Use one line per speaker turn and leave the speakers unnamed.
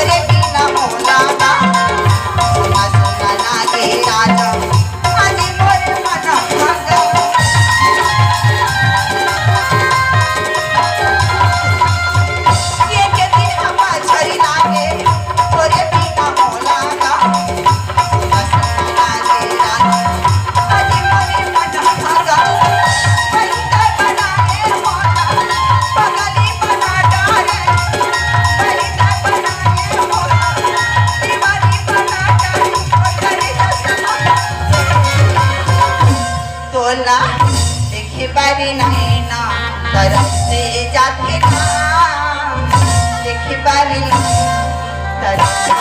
तोरे बिना मोला ना सुना सुना लागे राजा आज मोरे मन भागा ये के दिन हम छरी लागे तोरे बिना मोला ना सुना सुना लागे राजा आज मोरे मन भागा बलिता बनाए मोला पगली बना डाले बलिता बनाए मोला दीवानी बना डाले करे तोला देखे बारी नहीं ना तरफ से जाते ना देखे बारी नहीं तरफ से